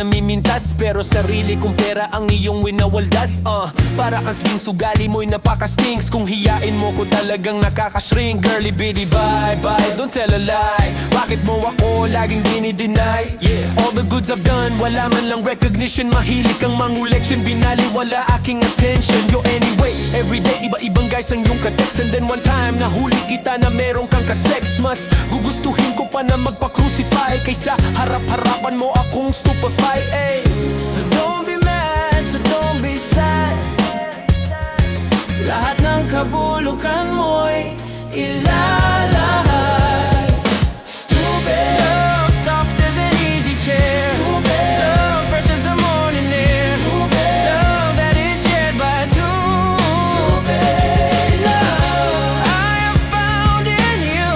namimintas, pero sarili kong pera ang iyong winawaldas. Para kang swing, sugali mo'y napaka-stinks. Kung hiyain mo ko talagang nakaka-shrink. Girly bitty bye bye, don't tell a lie. Bakit mo ako laging dinideny? All the goods I've done, wala man lang recognition. Mahilig kang manguleksyon, binaliwala aking attention. Yo anyway, everyday iba-ibang guys ang iyong ka-text. And then one time, nahuli kita na meron kang ka-sex. Mas gugustuhin ko pa na magpa-crucify kaysa harap-harapan mo akong stupefy. So don't be mad, so don't be sad. Lahat ng kabulukan mo'y ilalahad. Stupid love, soft as an easy chair. Stupid love, fresh as the morning air. Stupid love that is shared by two. Stupid love I have found in you.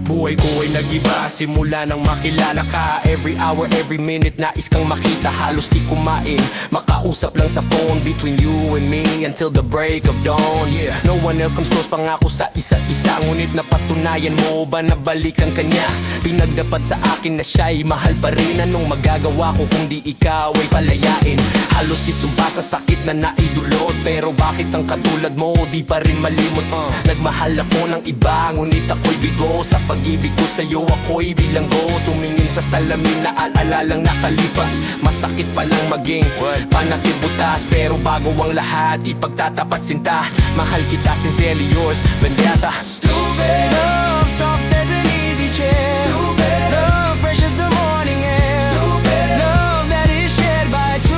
Buhay ko ay nag-iba simula nang makilala ka. Every hour, every minute, nais kang makita. Halos di kumain, makausap lang sa phone. Between you and me until the break of dawn. No one else comes close, pangako sa isa't isa. Ngunit napatunayan mo ba na balikan ka niya? Pinagdapat sa akin na siya'y mahal pa rin. Anong magagawa ko kung di ikaw ay palayain? Halos isumpa sa sakit na naidulot. Pero bakit ang katulad mo di pa rin malimot? Nagmahal ako ng iba, ngunit ako'y bigo. Sa pag-ibig ko sa'yo ako'y bilanggo. Tumingin sa salamin na alalang nakalipas. Masakit palang maging panakibutas. Pero bago ang lahat, ipagtatapat sinta. Mahal kita, sincerely yours, Vendetta. Stupid love, soft as an easy chair. Stupid love, fresh as the morning air. Stupid love that is shared by two.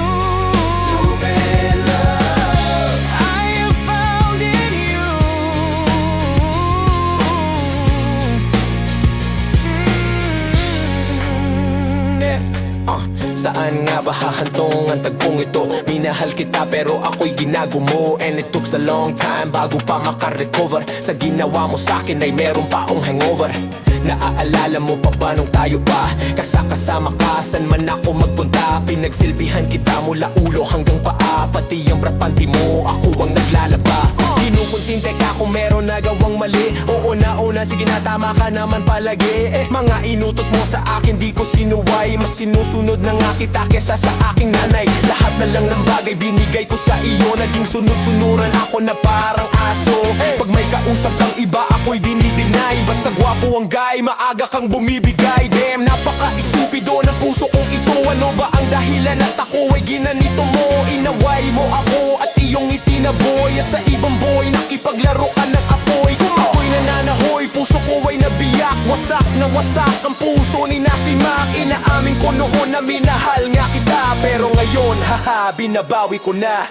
Stupid love I have found in you. Saan nga ba hahantong ang tagpong ito? Minahal kita pero ako'y ginagumo. And it took a long time bago pa makarecover. Sa ginawa mo sa'kin ay meron pa akong hangover. Naaalala mo pa ba nung tayo pa? Kasama ka, saan man ako magpunta. Pinagsilbihan kita mula ulo hanggang paa. Pati ang brat panty mo, ako ang naglalaba. Kinukonsinte ka kung meron nagawang mali. Oo na, sige na, tama ka naman palagi. Mga inutos mo sa akin di ko sinuway. Mas sinusunod na nga kita kesa sa aking nanay. Lahat na lang ng bagay binigay ko sa iyo. Naging sunod-sunuran ako na parang aso. Pag may kausap kang iba ako'y dinideny. Basta gwapo ang guy, maaga kang bumibigay. Damn, napaka-estupido ng puso kong ito. Ano ba ang dahilan at ako ay ginanito mo? Inaway mo ako at iyong itinaboy. At sa ibang boy, nakipaglaro ka ng apoy. Kung ako'y nananahoy, puso ko ay nabiyak. Wasak na wasak ang puso ni Nasty Mac. Inaamin ko noon na minahal nga kita. Pero ngayon, haha, binabawi ko na.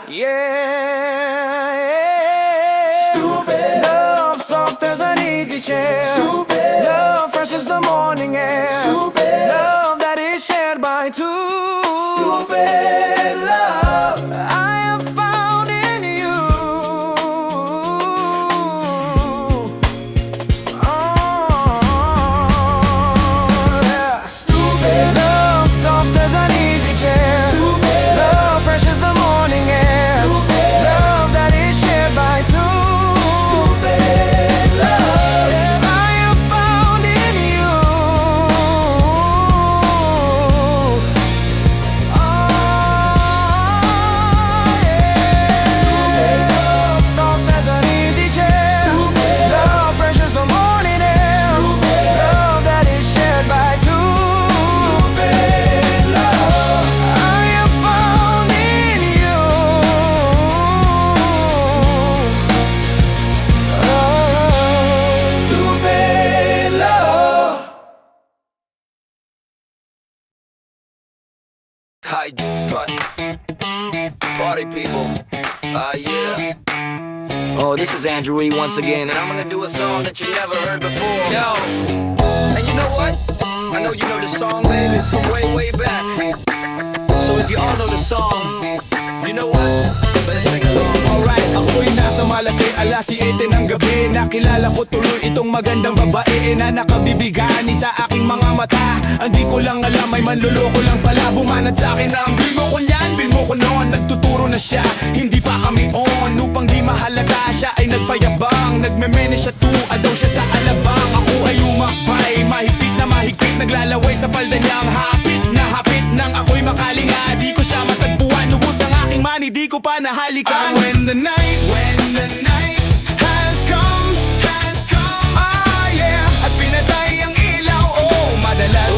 Stupid love, soft as an easy chair. Stupid love, fresh as the morning air. Stupid love that is shared by two. Stupid love I have found in you. Stupid love, soft as an easy chair. Stupid love, fresh as the morning air. Stupid love that is shared by two. Stupid love I have found in you. Stupid love, soft as an easy chair. Stupid love, fresh as the morning air. Stupid love that is shared by two. Stupid love I have found in you. Stupid love. Hi, party people. Yeah. Oh, this is Andrew E once again, and I'm gonna do a song that you never heard before. Yo, and you know what? I know you know the song, baby, from way, way back. So if you all know the song, you know what? Better sing along. Alright, ako'y nasa Malate, alas 7 ng gabi. Nakilala ko tuloy itong magandang babae na nakabibigani sa aking mga mata. Ang di ko lang alam ay manloloko lang pala. Bumanat sa akin ang bil mo ko yan, bil mo ko noon. Nagtuturo na siya, hindi pa kami on. Upang di mahalaga, siya ay nagpayabang. Nagmemene siya daw siya sa alabang. Ako ay umakbay, mahigpit naglalaway sa palda niyang hapit nang ako'y makalinga. Di ko siya matagpuan, lubos ang aking money, di ko pa nahalikan. When the night has come, ah yeah. At pinatay ang ilaw, oh madalas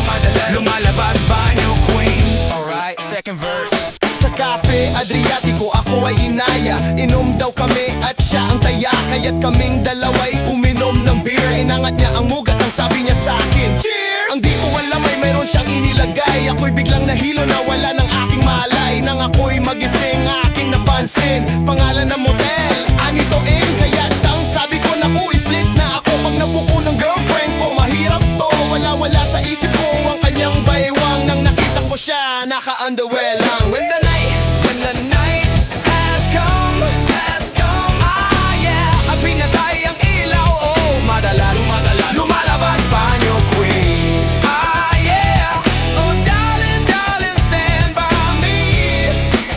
lumalabas banyo queen. Alright, second verse. Sa cafe Adriatico ako ay inaya. Inom daw kami at siya ang taya. Kaya't kaming dalaway uminom ng beer. Inangat niya ang mugat, ang sabi niya sa akin, cheers! Ang di ko alam ay mayroon siyang inilagay. Ako'y biglang nahilo na wala ng aking malay. Nang ako'y magising aking napansin pangalan ng motel, Anito Inn. Kaya't ang sabi ko, naku, split na ako pag nabuko ng girlfriend ko. Mahirap to, wala sa isip ko ang kanyang baywang. Nang nakita ko siya, naka-underwear lang. When the night has come, ah yeah. At pinatay ang ilaw, oh madalas lumalabas banyo queen. Ah yeah. Oh darling, stand by me.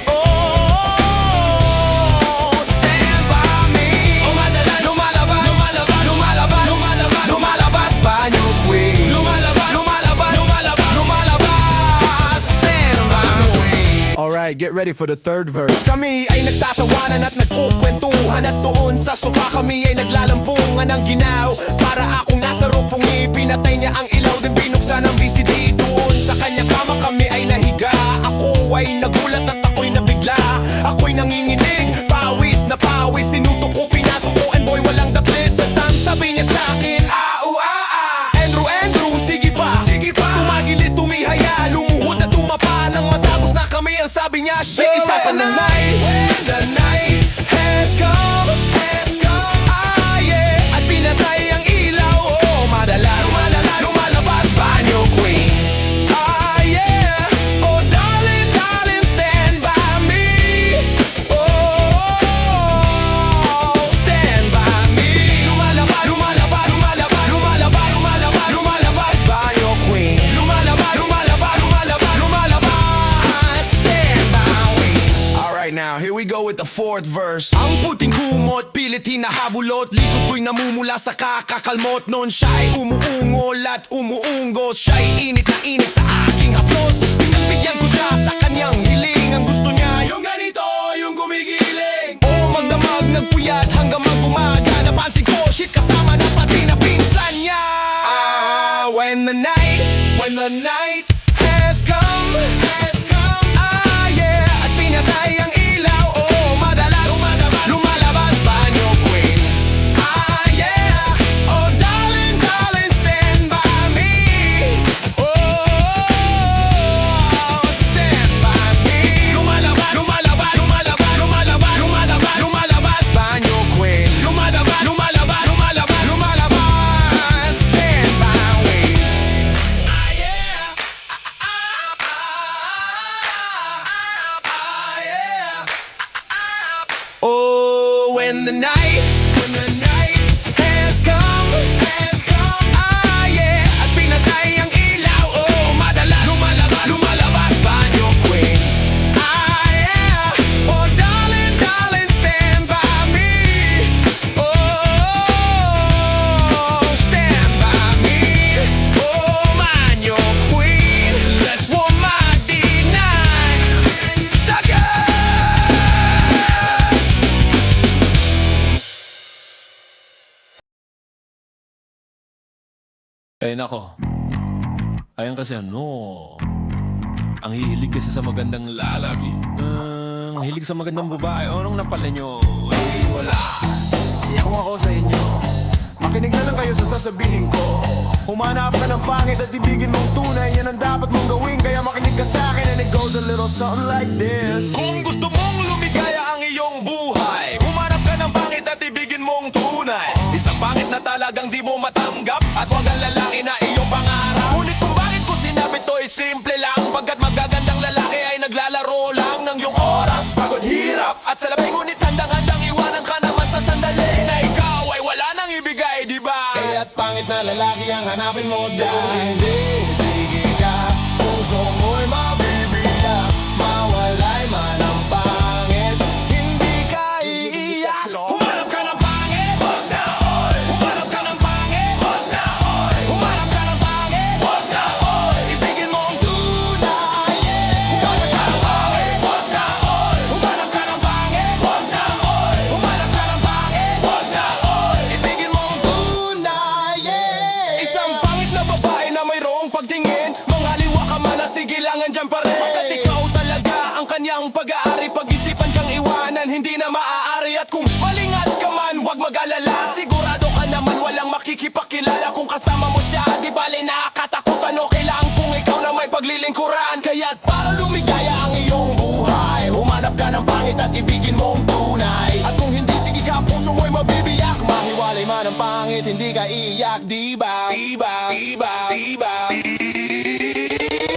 Oh, stand by me. Oh madalas lumalabas banyo queen. Lumalabas, stand by me. Alright, get ready for the third verse. Kami ay nagtatawanan at nagkukwentuhan. At doon sa sofa kami ay naglalampungan ng ginaw. Para akong nasa rupungi, pinatay niya ang ilaw, din binuksan ang VCD. Doon sa kanya kama kami ay nahiga. Ako ay nagulat at ako'y nabigla. Ako'y nanginginig, pawis na pawis. Tinutok ko, pinasok ko, and boy walang daklis. At ang sabi niya sa akin, Andrew, sige pa. Tumagilid, tumihaya, lumuhod at tumapa. Nang matapos na kami, ang sabi niya, shit, isa pa ng night. When the night has come, ah yeah. At pinatay ang ilaw, oh madalas lumalabas banyo queen. Ah yeah. Oh darling, stand by me. Oh, stand by me. Lumalabas banyo queen. Lumalabas, stand by me. Alright now, here we go with the fourth verse. Ang puting kumot, pilit hinahabulot. Likod ko'y namumula sa kakakalmot. Noon siya ay umuungol at umuunggos. Siya'y init na init sa aking haplos. Pinagbigyan ko siya sa kanyang hiling. Ang gusto niya, yung ganito, yung gumigiling. Oh magdamag, nagpuyat hanggang mag-umaga. Napansin ko, shit, kasama na pati na pinsan niya. When the night has come, ah yeah. At pinatay ang ilaw, oh madalas lumalabas banyo queen. Ah yeah. Oh darling, stand by me. Oh, stand by me. Lumalabas banyo queen. Lumalabas, stand by me. Ah yeah. Oh, when the night has come, ah yeah. At pinatay ang ilaw, oh madalas lumalabas banyo queen. Ah yeah. Oh darling, stand by me. Oh, stand by me. Oh manyo queen, let's warm my D9 suckers. Eh nako, ayan kasi ano, ang hihilig kasi sa magandang lalaki. Ang hilig sa magandang babae. O anong napala nyo? Eh wala. Kung ako sa inyo, makinig na lang kayo sa sasabihin ko. Humanap ka ng pangit at ibigin mong tunay. Yan ang dapat mong gawin, kaya makinig ka sa akin. And it goes a little something like this. Kung gusto mong lumigaya ang iyong buhay, humanap ka ng pangit at ibigin mong tunay. Isang pangit na talagang di mo matanggap, at wag ang lalaki na iyong pangarap. Ngunit kung bakit ko sinabi to ay simple lang, pagkat magagandang lalaki ay naglalaro lang ng iyong oras. Pagod hirap at sa labay, ngunit handang-handang iwanan ka diba? Kaya't pangit na lalaki ang hanapin mo dahil hindi, sige ka, puso mo'y mabibiyak, mawalay man ang pangit, hindi ka iiyak. Humanap ka ng pangit, wag na oy. Humanap ka ng pangit, wag na oy. Humanap ka ng pangit, wag na oy. Ibigin mo ang tunay, yeah. Humanap ka ng pangit, wag na oy. Humanap ka ng pangit, wag na oy. Humanap ka ng pangit, wag na oy. Ibigin mo ang tunay, yeah. Isang pangit na babae na mayroong pagtingin, mangaliwa ka man na sige lang andyan pa rin. Pagkat ikaw talaga ang kanyang pag-aari, pag-isipan kang iwanan, hindi na maaari. At kung malingat ka man, wag mag-alala, sigurado ka naman walang makikipakilala. Kung kasama mo siya, di bali nakakatakutan, okay lang kung ikaw na may paglilingkuran. Kaya't para lumigaya ang iyong buhay, humanap ka ng pangit at ibigin mo ang tunay. At kung hindi, sige ka, puso mo'y mabibiyak, mahiwalay man ang pangit, hindi ka iiyak, diba? Diba? Diba? Diba?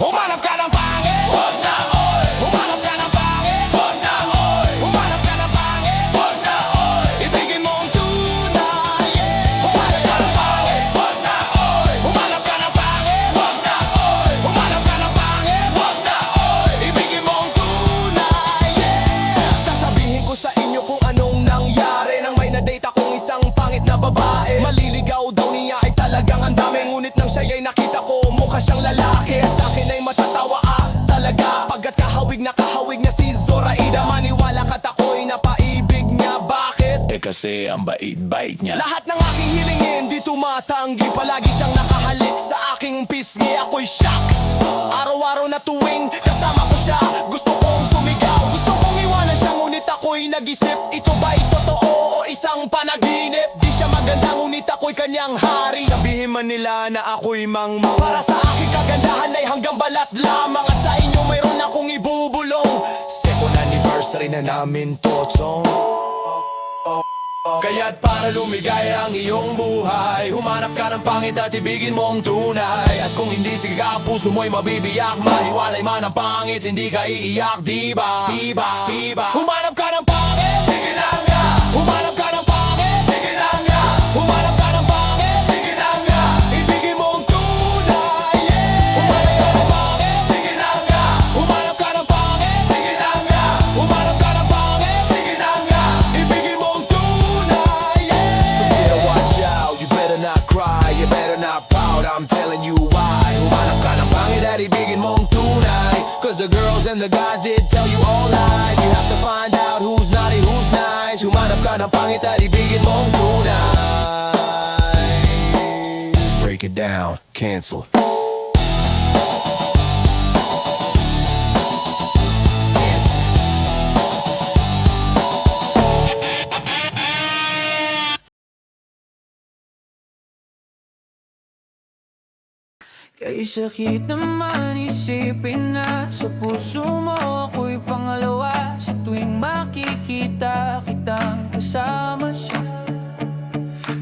Humanap ka ng pangit, wag na oy. Humanap ka ng pangit, wag na oy. Humanap ka ng pangit, wag na oy. Ibigin mo ang tunay, yeah. Humanap ka ng pangit, wag na oy. Humanap ka ng pangit, wag na oy. Humanap ka ng pangit, wag na oy. Ibigin mo ang tunay, yeah. Sasabihin ko sa inyo kung anong nangyari nang may na-date akong isang pangit na babae. Maliligaw daw niya ay talagang ang dami, ngunit nang siya'y nakita ko, mukha siyang lalaki. At sa akin ay matatawa talaga, pagkat kahawig na kahawig niya si Zoraida. Maniwala ka't ako'y napaibig niya. Bakit? Kasi ang bait-bait niya. Lahat ng aking hilingin di tumatanggi, palagi siyang nakahalik sa aking pisngi. Ako'y shock, araw-araw na tuwing kasama ko siya, gusto kong sumigaw, gusto kong iwanan siya, ngunit ako'y nag-isip, ito ba'y totoo o isang panaginip? Di siya maganda, ngunit ako'y kanyang hari. Sabihin man nila na ako'y mangmang, para sa aking kagandahan ay hanggang balat lamang. At sa inyo mayroon akong ibubulong, second anniversary na namin to, Chong. Kaya't para lumigaya ang iyong buhay, humanap ka ng pangit at ibigin mo ang tunay. At kung hindi, sige ka, puso mo'y mabibiyak, mahiwalay man ang pangit, hindi ka iiyak, diba? Diba? Diba? Humanap ka ng pangit, sige na nga. Humanap ka ng pangit, sige na nga. Humanap ka ng pangit, sige na nga. Ibigin mo ang tunay, yeah. Humanap ka ng pangit, sige na nga. Humanap ka ng pangit, sige na nga. Humanap ka ng pangit, sige na nga. Ibigin mo ang tunay, yeah. So better watch out, you better not cry, you better not pout, I'm telling you why. Humanap ka ng pangit at ibigin mo ang tunay, cause the girls and the guys did tell you all lies. You have to find out who's naughty, who's nice. Humanap ka ng pangit at ibigin mo ang tunay. Break it down, cancel. Kay sakit naman isipin na sa puso mo ako'y pangalawa. Sa tuwing makikita kitang kasama siya,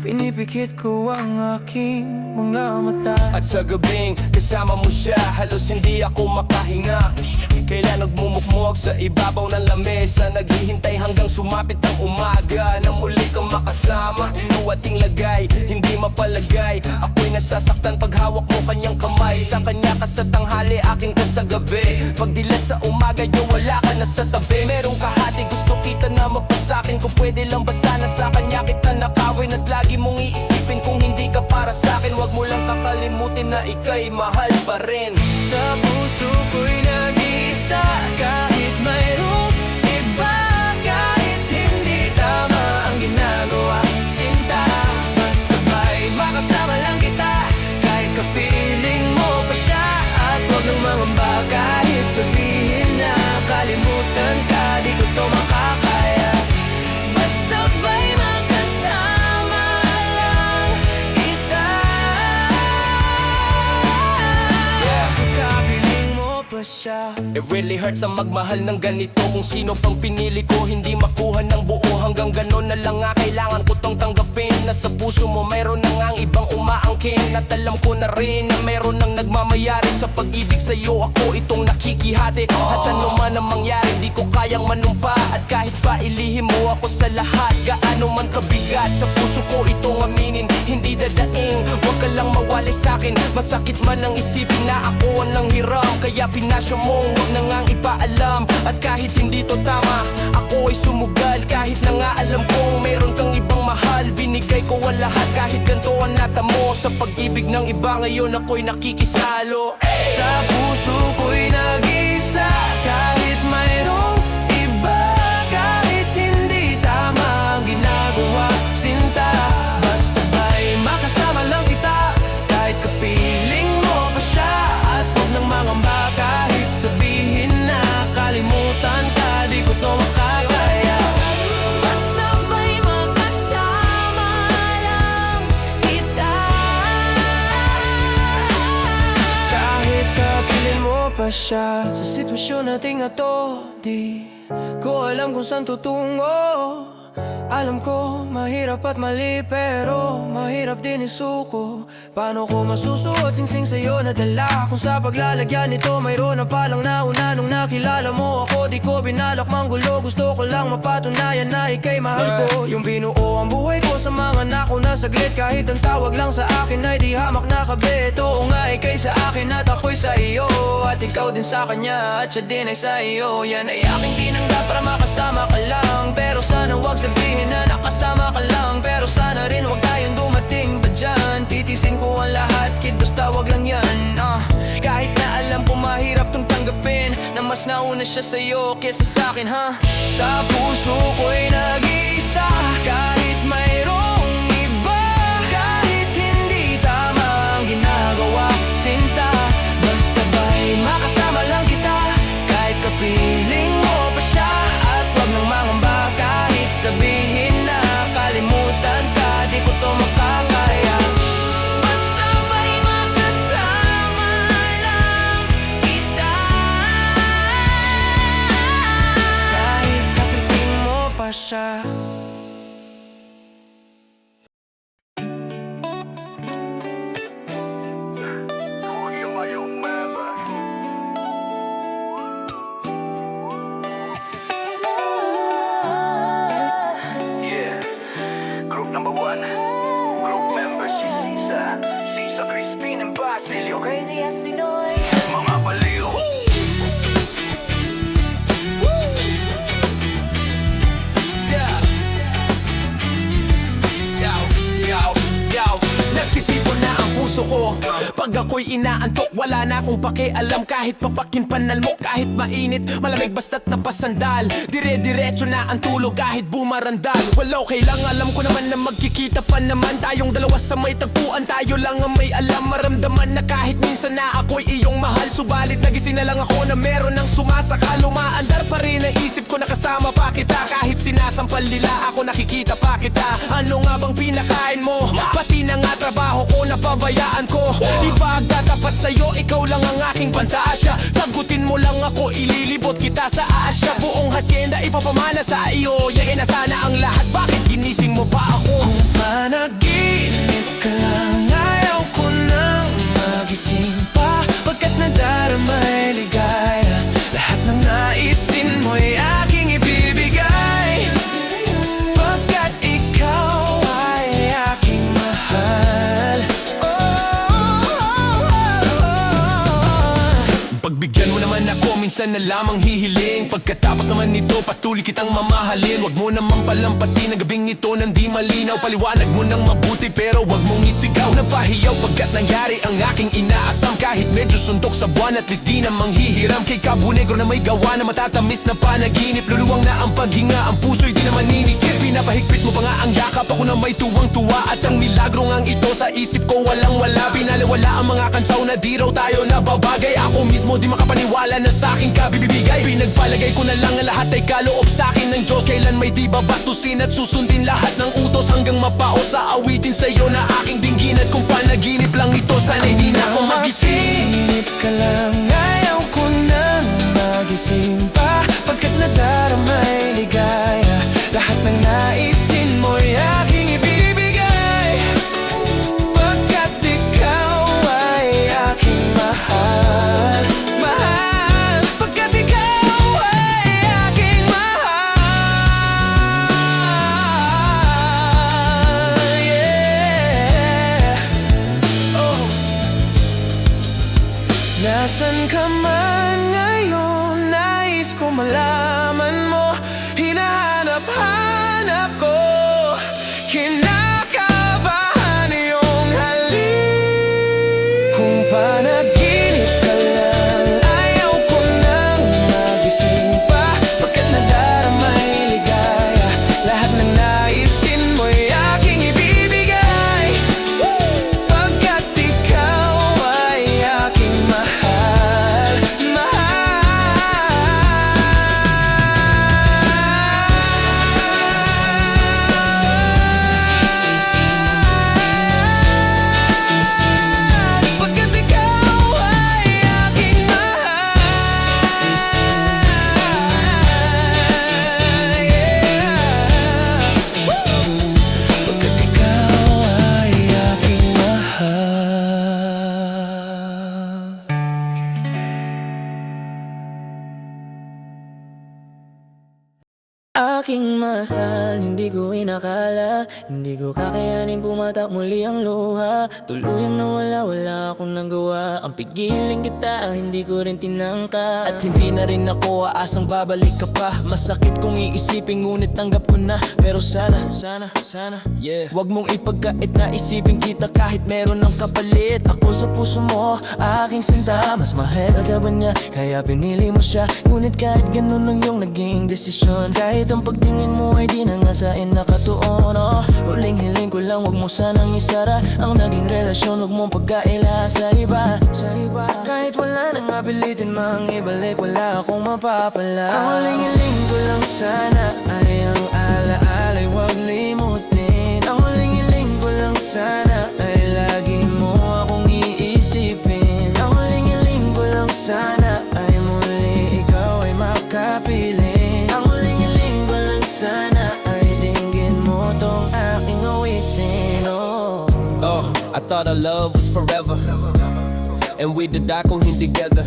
pinipikit ko ang aking mga mata. At sa gabing kasama mo siya, halos hindi ako makahinga. Kailan nagmumukmok sa ibabaw ng lamesa, naghihintay hanggang sumapit ang umaga na muli kang makasama. Nuwating lagay, hindi mapalagay, ako'y nasasaktan pag hawak mo kanyang kamay. Sa kanya ka sa tanghali, akin ka sa gabi. Pag dilat sa umaga, yo wala ka na sa tabi. Merong kahati, gusto kita na mapasakin. Kung pwede lang ba sana sa kanya kita nakawin. At lagi mong iisipin kung hindi ka para sa'kin, wag mo lang kakalimutin na ika'y mahal pa rin. Sa puso ko'y nag-isa, kahit mayroong iba, kahit hindi tama ang ginagawa. Sinta, basta ba'y makasama lang kita, kahit kapiling mo pa siya. At huwag nang mangamba, kahit sabihin na kalimutan ka, di ko to makakaya. Basta ba'y makasama lang kita, kapiling mo pa siya. It really hurts ang magmahal ng ganito. Kung sino pang pinili ko, hindi makuha ng buo. Hanggang ganon na lang nga, kailangan ko tong tanggapin na sa puso mo mayroon na ngang ibang umaangkin. akin. At alam ko na rin na meron nang nagmamayari sa pag-ibig sa'yo. Ako itong nakikihati. At ano man ang mangyari, di ko kayang manumpa. At kahit pa ilihim mo ako sa lahat, gaano man kabigat, sa puso ko itong aminin, hindi dadaing. Huwag ka lang mawalay sa'kin, masakit man ang isipin na ako ang nanghiram. Kaya pinasya mong huwag na ngang ipaalam. At kahit hindi to tama, ako ay sumugal. Kahit na nga alam kong meron kang ibang mahal, binigay ko ang lahat kahit ganito ang natamo. Sa pag-ibig ng iba ngayon ako'y nakikisalo. Sa puso ko'y nag-isa kahit mayroong iba. Kahit hindi tama ang ginagawa, sinta, basta ba'y makasama lang kita. Kahit kapiling mo pa siya, at huwag nang mangamba. Kahit sabihin na kalimutan ka, di ko to makakaya. Basta ba'y makasama lang kita. Kahit kapiling mo pa siya, sa sitwasyon nating ito, di ko alam kung saan tutungo. Alam ko, mahirap at mali, pero mahirap din isuko. Paano ko masusuot singsing sa'yo na dala, kung sa paglalagyan nito mayroon na palang nauna. Nung nakilala mo ako, di ko binalak manggulo. Gusto ko lang mapatunayan na ika'y mahal ko. Yung binuo ang buhay ko sa mga nako na saglit, kahit ang tawag lang sa akin ay di hamak na kabit. Oo nga, ika'y sa akin at ako'y sa iyo, at ikaw din sa kanya at siya din ay sa iyo. Yan ay aking tinanggap para makasama ka lang, pero sana wag sabihin na nakasama ka lang. Pero sana rin wag tayong dumating pa dyan. Titisin ko ang lahat, kid, basta wag lang yan. Kahit na alam ko mahirap tong tanggapin, na mas nauna siya sa'yo kesa sa'kin, ha? Sa puso ko'y nag-iisa kahit mayroong iba. Kahit hindi tama ang ginagawa, sinta, basta ba'y makasama lang kita. Kahit kapiling mo pa siya, at wag nang mangamba. Kahit sabihin na kalimutan ka, di ko to makakaya. Basta ba'y makasama lang kita. Kahit kapiling mo pa siya. Yeah, group number one. Group members si Sisa, Crispin and Basilio. Crazy ass Pinoy. Mga baliw. Nagtitipon na ang puso ko pag ako'y inaantok, wala na akong pakialam. Kahit papakin panalmok, kahit mainit, malamig basta't napasandal. Dire-diretso na ang tulog kahit bumarandal. Well, okay lang, alam ko naman na magkikita pa naman tayong dalawa sa may tagpuan. Tayo lang ang may alam, maramdaman na kahit minsan na ako'y iyong mahal. Subalit nagising na lang ako na meron ng sumasakal. Umaandar pa rin ang isip ko na kasama pa kita. Kahit sinasampal nila ako, nakikita pa kita. Ano nga bang pinakain mo? Pati na nga trabaho ko, napabayaan ko. Ipagtatapat sa'yo, ikaw lang ang aking pantasya. Sagutin mo lang ako, ililibot kita sa Asya. Buong hacienda ipapamana sa iyo. Yakin na sana ang lahat, bakit ginising mo pa ako? Kung panaginip ka lang, ayaw ko nang magising pa. Pagkat nadarama ay ligaya, lahat ng naisin mo'y aking ibibigay. Pagkat ikaw ay aking mahal. Pagbigyan mo naman ako, minsan na lamang hihiling. Pagkatapos naman nito, patuloy kitang mamahalin. Wag mo namang palampasin ang gabing ito nang di malinaw. Paliwanag mo nang mabuti pero wag mong isigaw. Napahiyaw pagkat nangyari ang aking inaasam. Kahit medyo suntok sa buwan, at least di namang hihiram. Kay Cabo Negro na may gawa na matatamis na panaginip. Luluwang na ang paghinga, ang puso'y di naman ninikip. Pinapahigpit mo pa nga ang yakap, ako na may tuwang-tuwa. At ang milagro ngang ito sa isip ko walang-wala. Pinaliwala ang mga kansaw na di raw tayo nababagay. Ako mismo di makapaniwala na sa'kin ka bibigay. Pinagpalagay ko na lang ang lahat ay kaloob sa'kin ng Diyos. Kailan may di babastusin at susundin lahat ng utos, hanggang mapao sa awitin sa'yo na aking dinggin. At kung panaginip lang ito, sana'y di na ako magising. Masinip ka lang, ayaw ko nang magising pa. Pagkat nadarama ay ligaya, lahat ng naisin mo'y aking ibibigay. Pagkat Nasaan ka man ngayon, nais ko malaman mo. Hinahanap-hanap ko, kinakabahan iyong halik. Kung panaginip ka lang, ayaw ko nang magising pa. Pagkat nadaramay ligaya, lahat ng naisin mo'y aking ibibigay. Pagkat ikaw ay aking mahal, pagkat ikaw ay aking mahal, yeah. Pagkat ikaw ay aking mahal. Aking mahal, hindi ko inakala, hindi ko kakayanin pumatak muli ang luha. Tuluyang nawala, wala akong nagawa. Ang pigiling kita, hindi ko rin tinangka. At hindi na rin ako aasang babalik ka pa. Masakit kung iisipin, ngunit tanggap ko na. Pero sana, yeah, wag mong ipagkait na isipin kita kahit meron ng kapalit. Ako sa puso mo, aking sinta. Mas mahal ka ba niya, kaya pinili mo siya. Ngunit kahit ganun ang iyong naging desisyon, kahit ang pagtingin mo ay di na nga sa'kin nakatuon, oh. Huling hiling ko lang, wag mo sanang isara ang naging relasyon, wag mong pagkaila sa iba. Kahit wala nang abilitin mang ibalik, wala akong mapapala. Ang huling hiling ko lang sana ay ang alaala'y wag limutin. Ang huling hiling ko lang sana ay lagi mo akong iisipin. Ang huling hiling ko lang sana ay muli ikaw ay makapiling. Ang huling hiling ko lang sana ay dinggin mo tong aking awitin, oh. Oh, I thought our love was forever, and we did die kung hindi together.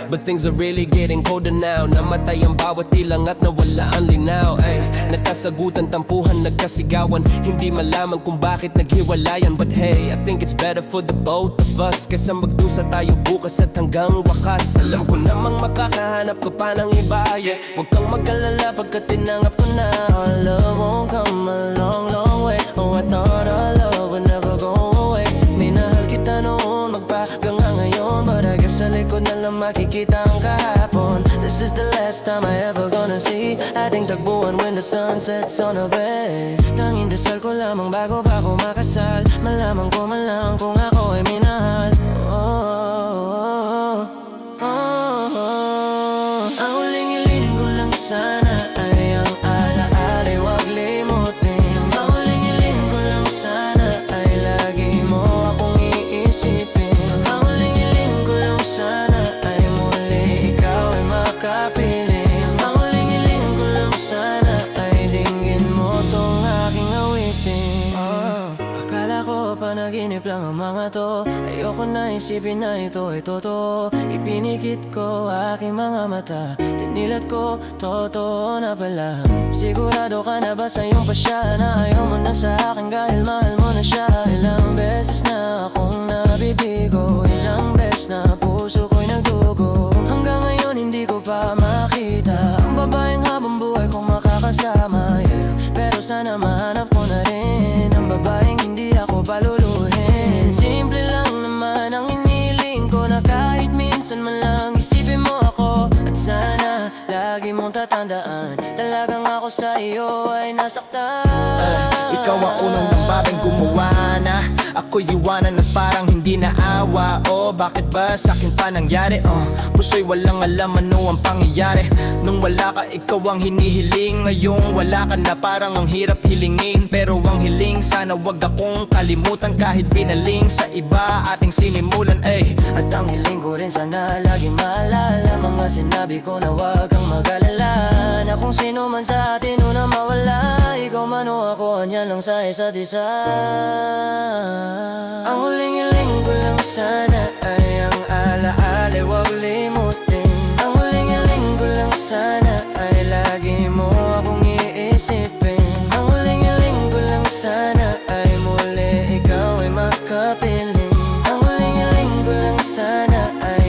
But things are really getting colder now. Namatay ang bawat ilang at nawala ang linaw, ay. Nagkasagutan, tampuhan, nagkasigawan. Hindi malaman kung bakit naghiwalayan. But hey, I think it's better for the both of us kaysa magdusa tayo bukas at hanggang wakas. Alam ko namang makakahanap ka pa ng iba, yeah. Huwag kang mag-alala pagkat tinanggap ko na. Our love won't come a long, long way. Oh, I thought our love would never go away. Minahal kita noon, magpaganga ngayon, but I guess sa likod na lang makikita ang kahapon. This is the last time I ever gonna see ating tagbuhan when the sun sets on a bay. Tanging dasal ko lamang bago pa ako makasal, malaman ko man lang kung ako ay minahal. Ang huling hiling ko lang sana ay ang alaala'y wag limutin. Ang huling hiling ko lang sana ay lagi mo akong iisipin. Ang huling hiling ko lang sana ay muli ikaw ay makapiling. Ang huling hiling ko lang sana ay dinggin mo tong aking awitin. Akala ko panaginip lang ang mga to. Ayoko na isipin na ito ay totoo. Ipinikit ko aking mga mata, tinilat ko, totoo na pala. Sigurado ka na ba sa iyong pasya na ayaw mo na sa akin dahil mahal mo na siya? Ilang beses na akong nabibigo, ilang beses na puso ko'y nagdugo. Hanggang ngayon hindi ko pa makita ang babaeng habang buhay kong makakasama, yeah. Pero sana mahanap ko na rin ang babaeng hindi ako paluluhin. Simple lang naman ang iniling ko, na kahit minsan man lang isipin mo ako. At sana lagi mong tatandaan, talagang ako sa iyo ay nasaktan. Ikaw ang unang nambabing gumawa na ako'y iwanan at parang hindi naawa. Oh, bakit ba sa'kin pa nangyari? Puso'y walang alam ano ang pangyayari. Nung wala ka, ikaw ang hinihiling. Ngayong wala ka na, parang ang hirap hilingin. Pero ang hiling, sana wag akong kalimutan. Kahit binaling sa iba ating sinimulan, ay. At ang hiling ko rin sana laging maalala mga sinabi ko, na wag kang mag-alala, na kung sino man sa atin unang mawala, ikaw man o ako, andyan lang sa isa't isa. Ang huling hiling ko lang sana ay ang alaala'y wag limutin. Ang huling hiling ko lang sana ay lagi mo akong iisipin. Ang huling hiling ko lang sana ay muli ikaw ay makapiling. Ang huling hiling ko lang sana ay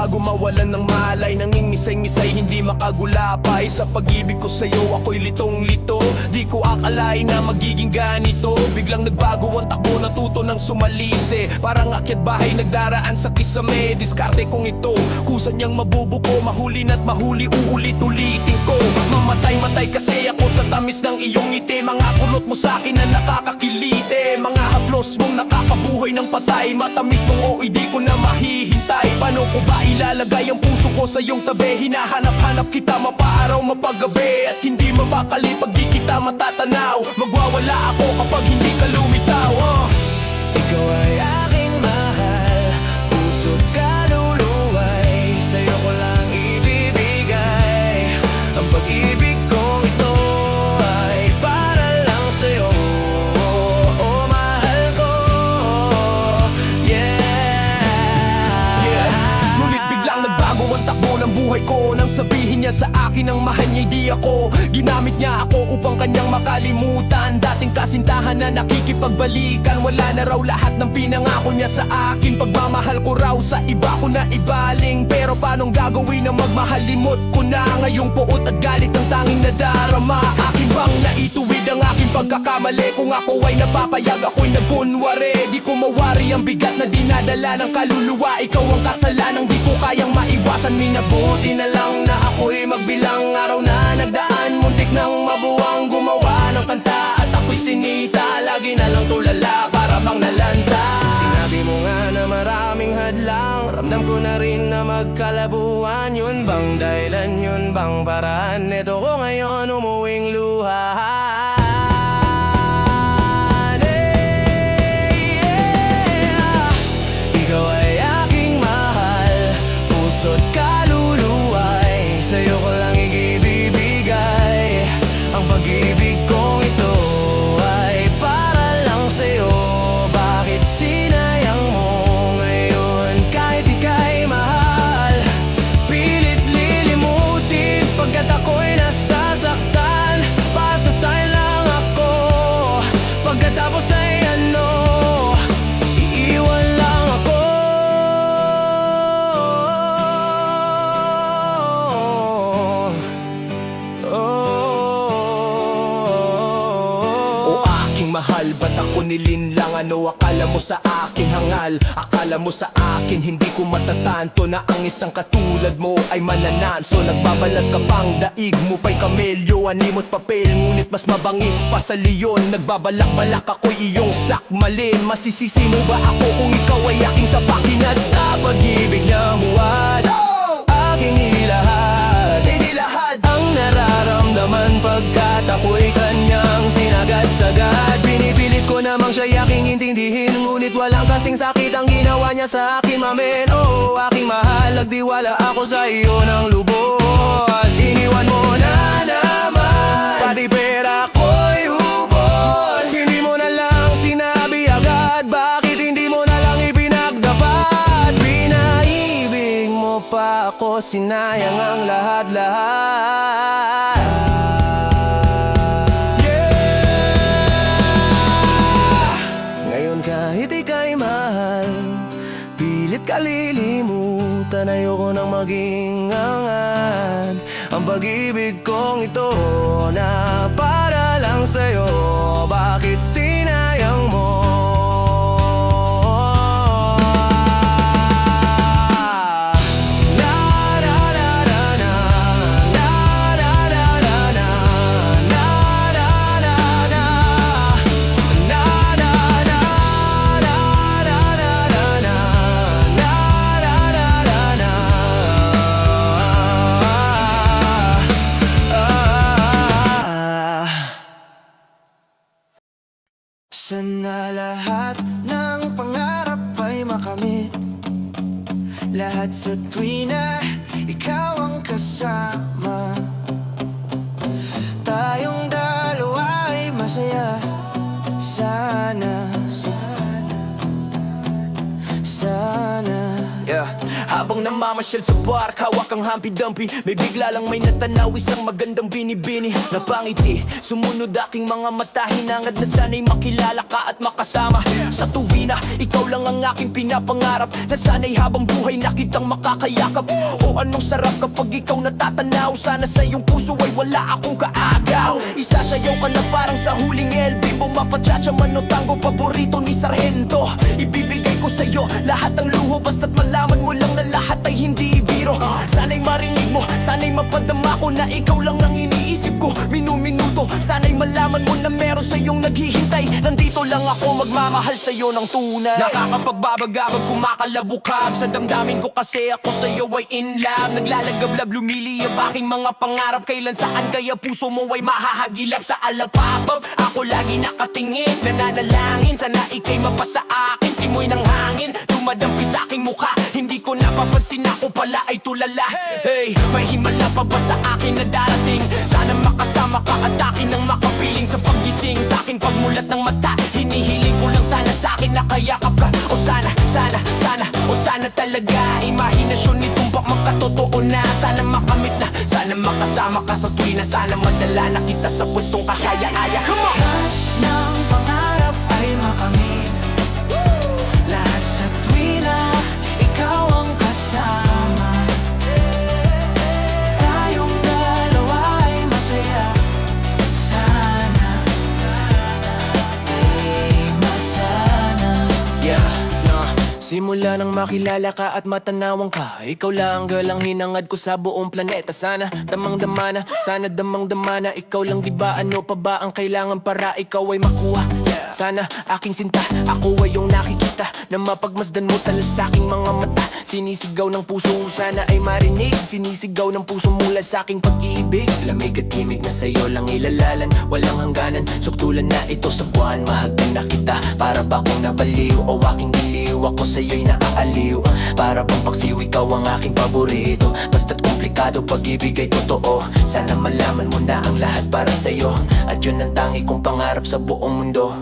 bago mawalan ng malay. Nangingisay-ngisay, hindi makagulapay. Sa pag-ibig ko sa'yo, ako'y litong-lito. Di ko akalain na magiging ganito. Biglang nagbago ang takbo, natuto ng sumalisi. Parang akyat bahay, nagdaraan sa kisame. Diskarte kong ito, kusa niyang mabubuko. Mahulin at mahuli, uulit-ulitin ko. Mamatay-matay kasi ako sa tamis ng iyong ngiti. Mga kulot mo sa'kin na nakakakilite. Mga haplos mong nakakabuhay ng patay. Matamis mong oy, di ko na mahihintay. Paano ko ba ilalagay ang puso ko sa iyong tabi? Hinahanap-hanap kita mapaaraw, mapagabi. At hindi mabakali pag di kita matatanaw. Magwawala ako kapag hindi ka lumitaw. Ikaw ay aking mahal, puso't kaluluway. Sa'yo ko lang ibibigay ang pag-ibig kong ito ay para lang sa'yo. Oh, mahal ko, yeah. Ngunit biglang nagbago ang takbo ng buhay ko. Nang sabihin niya sa akin ang mahal niya di ako. Ginamit niya ako upang kanyang makalimutan. Dating kasintahan na nakikipagbalikan. Wala na raw lahat ng pinangako niya sa akin. Pagmamahal ko raw sa iba ko na ibaling. Pero paanong gagawin na magmahalimot ko na? Ngayong puot at galit ang tanging nadarama. Akin bang naituwid ang aking pagkakamali? Kung ako ay napapayag, ako'y nagkunwari. Di ko mawari ang bigat na dinadala ng kaluluwa. Ikaw ang kasalanang di ko kayang maiwasan. Minabuti na lang na ako'y magbilang araw na nagdaan. Muntik nang mabuwang gumawa ng kanta. At ako'y sinita, lagi na lang tulala, para bang nalanta. Sinabi mo nga na maraming hadlang, ramdam ko na rin na magkalabuan. Yun bang dahilan, yun bang paraan? Ito ko ngayon umuwing luha. Ikaw ay aking mahal, puso't kaluluway. Sa'yo ko lang ibibigay ang pag-ibig kong ito ay para lang sa'yo. Bakit sinayang mo ngayon kahit ika'y mahal? Pilit lilimutin pagkat ako'y nasasaktan. Pasasayan lang ako, pagkatapos ay iiwan lang ako. O aking mahal, ba't ako nilinlang? Ano akala mo sa akin hangal? Akala mo sa akin hindi ko matatanto na ang isang katulad mo ay manananso. Nagbabalat ka pang daig mo pa'y kamelyo, animo't papel, ngunit mas mabangis pa sa leon. Nagbabalak-balak ako'y iyong sakmalin. Masisisi mo ba ako kung ikaw ay aking sapakin? At sa pag-ibig na huwad, Aking ilahad ang nararamdaman pagkat ako'y kanyang sinagad-sagad. Pinipilit ko namang siya'y aking intindihin, ngunit walang kasing sakit ang ginawa niya sa akin, mamen. Oh, aking mahal, nagdiwala ako sa iyo ng lubos. Iniwan mo na naman, pati pera ko'y ubos. Hindi mo na lang sinabi agad, bakit hindi mo na lang ipinagdapat? Pinaibig mo pa ako, sinayang ang lahat-lahat. Ngayon kahit ika'y mahal, pilit kalilimutan. Ayoko nang maging angad. Ang pag-ibig kong ito na para lang sa'yo, bakit sinayang mo? Sana lahat ng pangarap ay makamit, lahat sa tuwi na ikaw ang kasama. Tayong dalawa ay masaya. Sana, yeah. Habang Habang namamasyal sa park, hawak ang Humpty-Dumpty. May bigla lang may natanaw, isang magandang binibini. Napangiti, sumunod aking mga mata. Hinangad na sana'y makilala ka at makasama. Sa tuwina, ikaw lang ang aking pinapangarap. Na sana'y habang buhay na kitang makakayakap. O anong sarap kapag ikaw natatanaw. Sana sa iyong puso ay wala akong kaagaw. Isasayaw ka na parang sa huling El Bimbo. Mapachacha man o tango, paborito ni Sargento. Ibibigay ko sa'yo lahat ng luho, basta't malaman mo lang na lahat ay hindi biro. Sana'y marinig mo, sana'y mapadama ko na ikaw lang ang iniisip ko minuminuto. Sana'y malaman mo na meron sa'yong naghihintay. Nandito lang ako magmamahal sa'yo ng tunay. Nakakapagbabagabag, kumakalabukab sa damdamin ko kasi ako sa'yo ay in love. Naglalagablab, lumiliyab aking mga pangarap. Kailan saan kaya puso mo ay mahahagilap sa alapapab. Ako lagi nakatingin, nananalangin, sana ika'y mapasa akin. Simoy ng hangin, dumadampi sa aking mukha. Hindi ko napapansin ako pala ay tulala. Hey, may himala pa ba sa akin na darating? Sana makasama ka at akin nang makapiling sa paggising. Sa aking pagmulat ng mata, hinihiling ko lang sana sa akin nakayakap ka. O sana, o sana talaga imahinasyon ni tumpak magkatotoo na. Sana makamit na, sana makasama ka sa tuwina. Sana madala na kita sa pwestong kakaya-aya. Come on! Lahat ng pangarap ay makamit. Lahat sa tuwina, ikaw ang kasama. Tayong dalawa ay masaya. Sana masana. Yeah, simula nang makilala ka at matanawan ka, ikaw lang girl ang hinangad ko sa buong planeta. Sana damang-dama na, sana damang-dama na. Ikaw lang diba, ano pa ba ang kailangan para ikaw ay makuha? Sana aking sinta, ako ay yung nakikita na mapagmasdan mo tala sa aking mga mata. Sinisigaw ng puso mo, sana ay marinig. Sinisigaw ng puso mula sa aking pag-ibig. Lamig at himig na sa'yo lang ilalalan, walang hangganan. Suktulan na ito sa buwan, mahagdan na kita. Para ba kung nabaliw o aking diliw, ako sa'yo'y naaaliw. Para bang paksiw, ikaw ang aking paborito. Basta't komplikado, pag-ibig ay totoo. Sana malaman mo na ang lahat para sa'yo. At yun ang tangi kong pangarap sa buong mundo.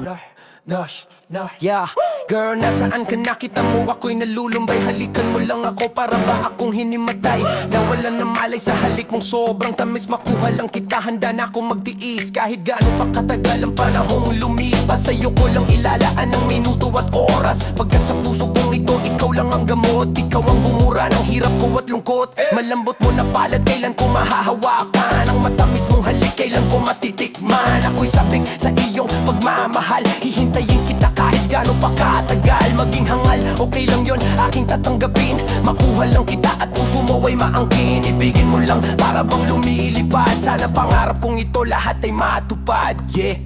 Yeah, girl, nasaan ka na? Kita mo ako'y nalulumbay. Halikan mo lang ako, para ba akong hinimatay? Nawalan na malay sa halik mong sobrang tamis. Makuha lang kita, handa na akong magtiis. Kahit gaano pa katagal ang panahong lumipas, sa'yo ko lang ilalaan ng minuto at oras. Pagkat sa puso kong ito, ikaw lang ang gamot. Ikaw ang bumura ng hirap ko at lungkot. Malambot mo na palad, kailan ko mahahawakan? Ang matamis mong halik, kailan ko matitikman? Ako'y sabik sa iyong pagmamahal. Hihintayin kita kahit gaano pa katagal. Maging hangal, okay lang yon, aking tatanggapin. Makuha lang kita at puso mo ay maangkin. Ibigin mo lang para bang lumilipad. Sana pangarap kong ito lahat ay matupad. Yeah.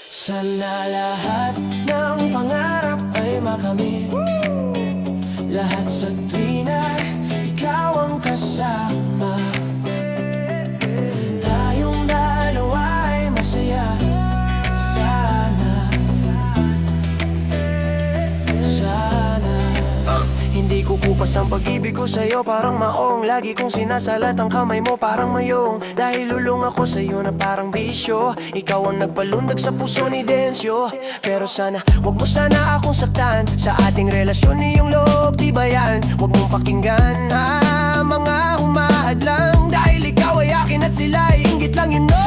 Sana lahat ng pangarap ay makamit. Lahat sa tuwina, ikaw ang kasama. Tayong dalawa ay masaya. Hindi kukupas ang pag-ibig ko sa'yo, parang maong. Lagi kong sinasalat ang kamay mo, parang mayong. Dahil lulong ako sa'yo na parang bisyo. Ikaw ang nagpalundag sa puso ni Densyo. Pero sana, wag mo sana akong saktan. Sa ating relasyon iyong loob, di ba yan? Wag mong pakinggan mga humahad lang. Dahil ikaw ay akin at sila ay inggit lang, you know.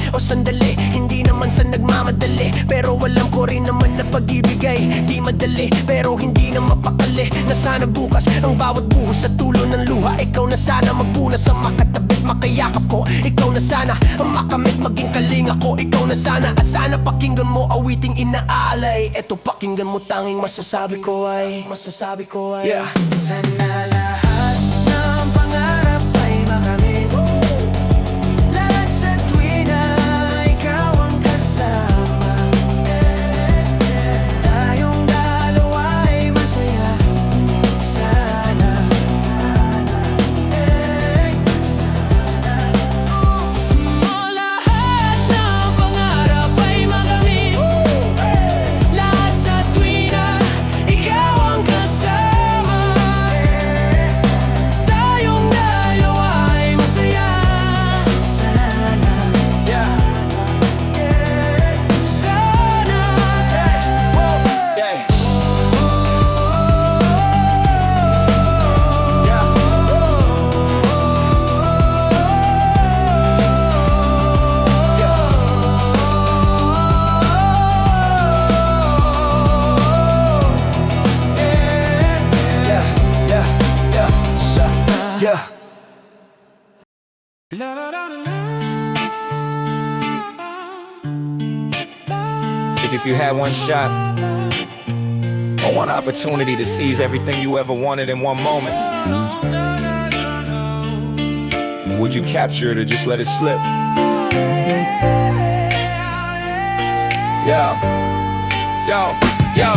O sandali, hindi naman sa nagmamadali. Pero alam ko rin naman na pag-ibigay di madali, pero hindi na mapakali. Na sana bukas ang bawat buhos sa tulo ng luha. Ikaw na sana magpunas sa makatabit, makayakap ko. Ikaw na sana ang makamit, maging kalinga ko. Ikaw na sana, at sana pakinggan mo awiting inaalay. Eto pakinggan mo, tanging masasabi ko ay yeah. Sana lahat ng pangarap ay makamit. Lahat sa tuwina, ikaw ang kasama. Tayong dalawa ay masaya. Sana lahat ng pangarap ay makamit. Lahat sa tuwina, ikaw ang kasama. Yeah. If you had one shot or one opportunity to seize everything you ever wanted in one moment, would you capture it or just let it slip? Yo, yo, yo,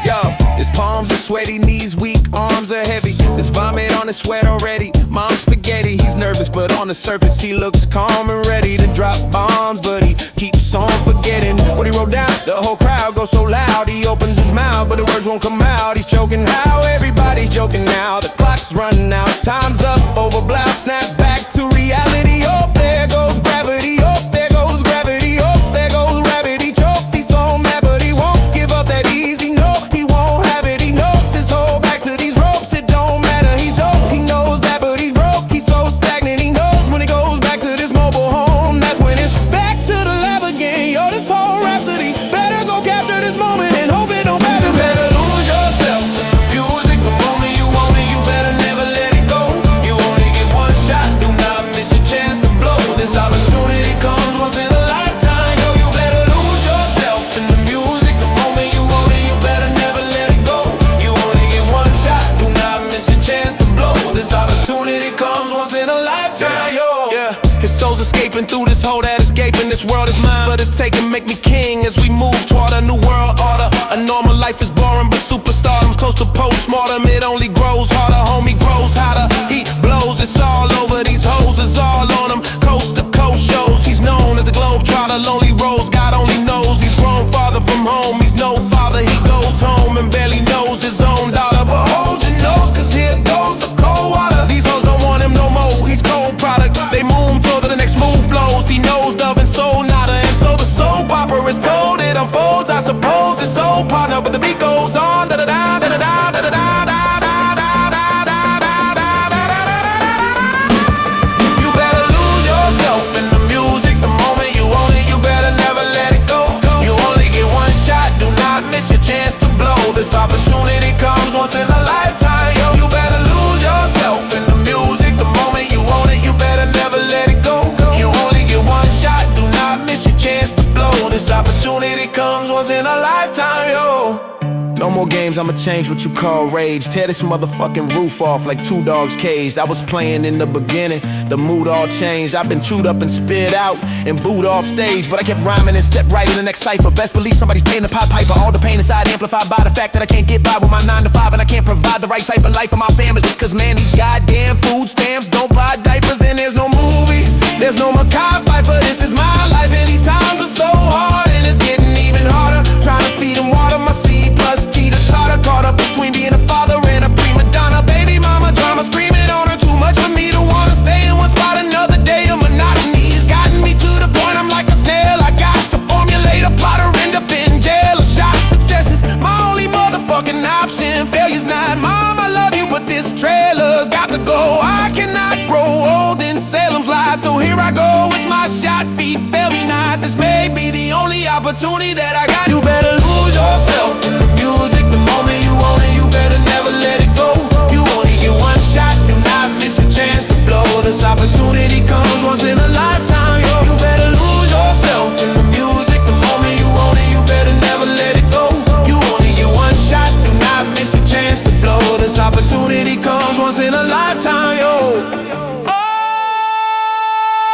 yo. His palms are sweaty, knees weak, arms are heavy. There's vomit on his sweat already. Mom's spaghetti, he's nervous, but on the surface he looks calm and ready to drop bombs. But he keeps on forgetting what he wrote down. The whole crowd goes so loud, he opens his mouth, but the words won't come out. He's choking how everybody's joking now. The clock's running out, time's up, over blouse, snap back to reality. Oh, there goes gravity, oh, there goes gravity, oh, there goes rabbit. He choked, he's so mad, but he won't give up that easy. No, he won't have it, he knows his whole back to these ropes. It don't matter, he's dope, he knows that, but he's broke. He's so stagnant, he knows when he goes back to this mobile home, that's when it's back to the lab again. Yo, this whole rhapsody, better go capture this moment and hope it don't matter. Better lose yourself in the music, the moment you want it, you better never let it go. You only get one shot, do not miss your chance to blow. This opportunity comes once in a lifetime. Yo, you better lose yourself in the music, the moment you want it, you better never let it go. You only get one shot, do not miss your chance to blow. This opportunity comes once in a lifetime. Yo, yeah. His soul's escaping through this hole that is gaping. This world is mine for the taking, make me king as we move toward a new world order. A normal life is boring, but superstardom's close to postmortem. It only grows harder, homie, grows hotter. He blows, it's all over. These hoes is all on him. Coast to coast shows, he's known as the globetrotter. Lonely roads, God only knows. He's grown farther from home, he's no father. He goes home and barely knows his own daughter. But hold your nose, cause here goes the cold water. These hoes don't want him no more, he's cold product. They move toward the next move flows. He knows dove and soul nada. And so the soap opera is told, it unfolds. I suppose it's soul partner, but the beat goes on. Da da da da da da da da da. You better lose yourself in the music, the moment you own it, you better never let it go. You only get one shot, do not miss your chance to blow. This opportunity comes once in a lifetime. Yo, you better lose yourself in the music, the moment you own it, you better never let it go. You only get one shot, do not miss your chance to blow. This opportunity comes once in a lifetime, yo. No more games, I'ma change what you call rage. Tear this motherfucking roof off like two dogs caged. I was playing in the beginning, the mood all changed. I've been chewed up and spit out and booed off stage, but I kept rhyming and stepped right in the next cipher. Best believe somebody's paying the Pied Piper. All the pain inside amplified by the fact that I can't get by with my 9 to 5, and I can't provide the right type of life for my family. Cause man, these goddamn food stamps don't buy diapers, and there's no movie, there's no Mackay Pfeiffer. This is my life, and these times are so hard, and it's getting even harder. Trying to feed and water my C plus T to tartar. Caught up between being a father and a prima donna. Baby mama drama, screaming on her. Too much for me to wanna stay in one spot another day. A monotony has gotten me to the point I'm like a snail. I got to formulate a plot or end up in jail. A shot at success is my only motherfucking option. Failure's not. Mom, I love you, but this trailer's got to go. I cannot grow old in Salem's Lot, so here I go. It's my shot, feet fail me not. This may be the only opportunity that I got. You better lose yourself in the music, the moment you own it, you better never let it go. You only get one shot, do not miss a chance to blow. This opportunity comes once in a lifetime, yo. You better lose yourself in the music, the moment you own it, you better never let it go. You only get one shot, do not miss a chance to blow. This opportunity comes once in a lifetime, yo.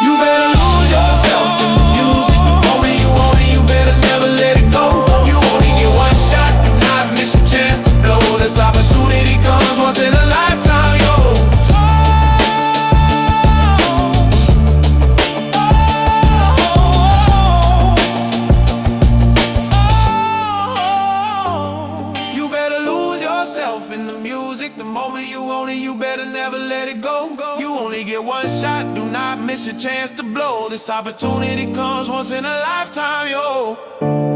You better lose yourself in the music, the moment you own it, you better never let it go. You only get one shot, do not miss a chance to blow. This opportunity comes once in a lifetime, yo. You better lose yourself in the music, the moment you own it, you better never let it go. You only get one shot, do not miss your chance to blow. This opportunity comes once in a lifetime, yo.